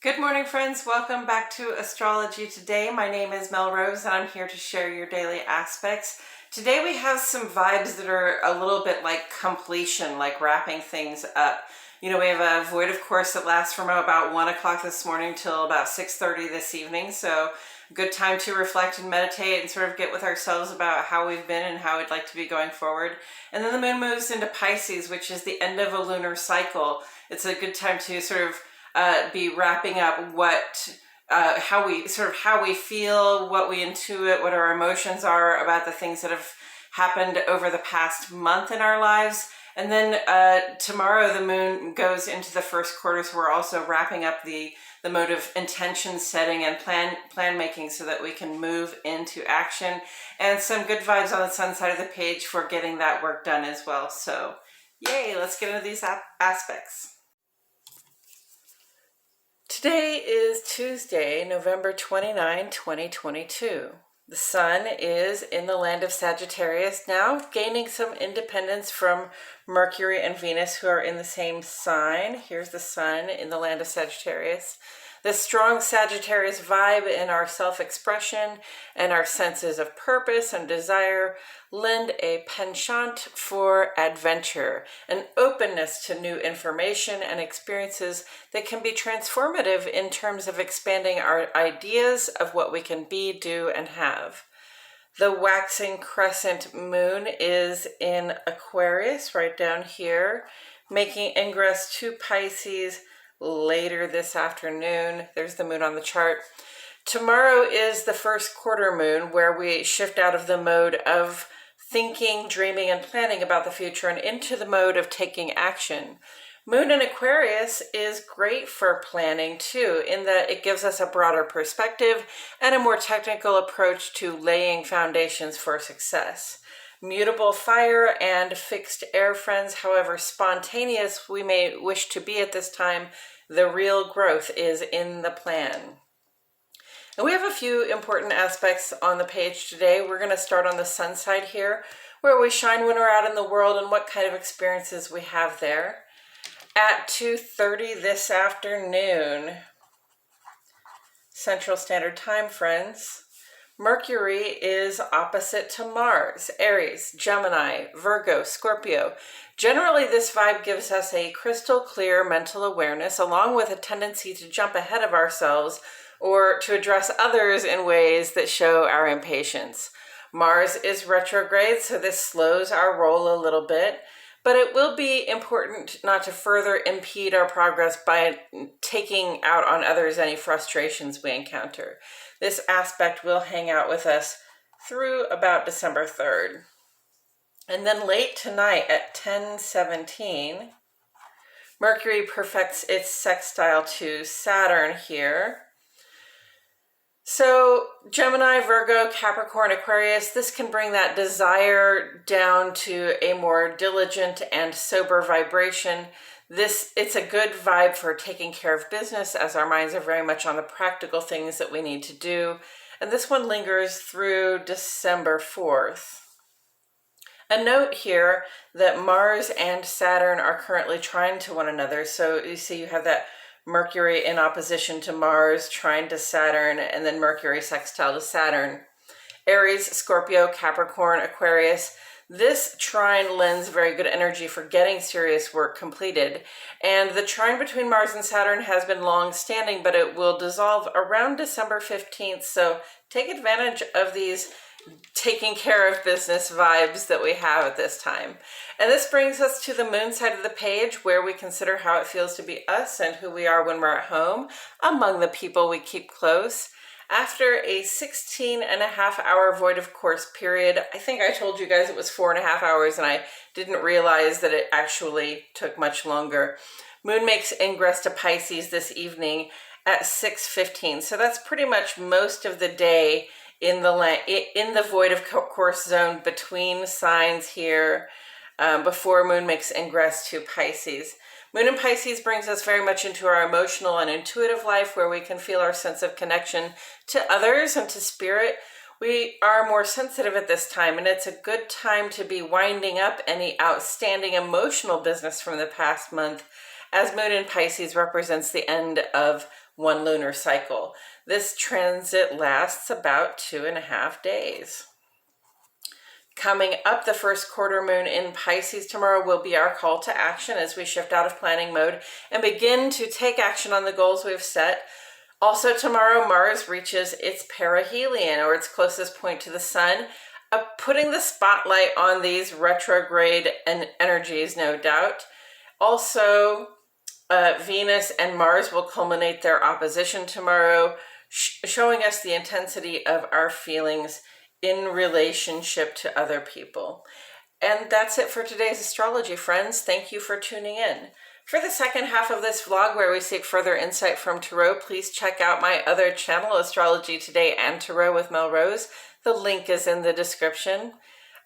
Good morning, friends. Welcome back to Astrology Today. My name is Mel Rose and I'm here to share your daily aspects. Today we have some vibes that are a little bit like completion, like wrapping things up. You know, we have a void of course that lasts from about 1 o'clock this morning till about 6:30 this evening. So good time to reflect and meditate and sort of get with ourselves about how we've been and how we'd like to be going forward. And then the moon moves into Pisces, which is the end of a lunar cycle. It's a good time to sort of be wrapping up how we feel, what we intuit, what our emotions are about the things that have happened over the past month in our lives. And then tomorrow the moon goes into the first quarter, so we're also wrapping up the mode of intention setting and plan making so that we can move into action. And some good vibes on the sun side of the page for getting that work done as well. So yay, let's get into these aspects. Today is Tuesday, November 29, 2022. The sun is in the land of Sagittarius now, gaining some independence from Mercury and Venus, who are in the same sign. Here's the sun in the land of Sagittarius. The strong Sagittarius vibe in our self-expression and our senses of purpose and desire lend a penchant for adventure, an openness to new information and experiences that can be transformative in terms of expanding our ideas of what we can be, do, and have. The waxing crescent moon is in Aquarius, right down here, making ingress to Pisces later this afternoon. There's the moon on the chart. Tomorrow is the first quarter moon, where we shift out of the mode of thinking, dreaming, and planning about the future and into the mode of taking action. Moon in Aquarius is great for planning too, in that it gives us a broader perspective and a more technical approach to laying foundations for success. Mutable fire and fixed air friends, however spontaneous we may wish to be at this time, the real growth is in the plan. And we have a few important aspects on the page today. We're going to start on the sun side here, where we shine when we're out in the world and what kind of experiences we have there. At 2:30 this afternoon, Central Standard Time, friends, Mercury is opposite to Mars, Aries, Gemini, Virgo, Scorpio. Generally, this vibe gives us a crystal clear mental awareness, along with a tendency to jump ahead of ourselves or to address others in ways that show our impatience. Mars is retrograde, so this slows our roll a little bit, but it will be important not to further impede our progress by taking out on others any frustrations we encounter. This aspect will hang out with us through about December 3rd. And then late tonight at 10:17, Mercury perfects its sextile to Saturn here. So Gemini, Virgo, Capricorn, Aquarius, this can bring that desire down to a more diligent and sober vibration. It's a good vibe for taking care of business, as our minds are very much on the practical things that we need to do. And this one lingers through December 4th. A note here that Mars and Saturn are currently trine to one another. So you see you have that Mercury in opposition to Mars, trine to Saturn, and then Mercury sextile to Saturn. Aries, Scorpio, Capricorn, Aquarius. This trine lends very good energy for getting serious work completed. And the trine between Mars and Saturn has been long-standing, but it will dissolve around December 15th. So take advantage of these taking care of business vibes that we have at this time. And this brings us to the moon side of the page, where we consider how it feels to be us and who we are when we're at home, among the people we keep close. After a 16.5-hour void of course period, I think I told you guys it was 4.5 hours, and I didn't realize that it actually took much longer. Moon makes ingress to Pisces this evening at 6:15. So that's pretty much most of the day in the void of course zone between signs here, before Moon makes ingress to Pisces. Moon in Pisces brings us very much into our emotional and intuitive life, where we can feel our sense of connection to others and to spirit. We are more sensitive at this time, and it's a good time to be winding up any outstanding emotional business from the past month, as Moon in Pisces represents the end of one lunar cycle. This transit lasts about 2.5 days. Coming up, the first quarter moon in Pisces tomorrow will be our call to action as we shift out of planning mode and begin to take action on the goals we've set. Also tomorrow, Mars reaches its perihelion, or its closest point to the sun, putting the spotlight on these retrograde energies, no doubt. Also, Venus and Mars will culminate their opposition tomorrow, showing us the intensity of our feelings in relationship to other people. And that's it for today's astrology, friends. Thank you for tuning in. For the second half of this vlog, where we seek further insight from Tarot, please check out my other channel, Astrology Today and Tarot with Mel Rose. The link is in the description.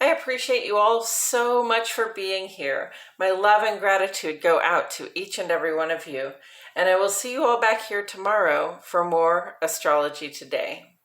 I appreciate you all so much for being here. My love and gratitude go out to each and every one of you. And I will see you all back here tomorrow for more Astrology Today.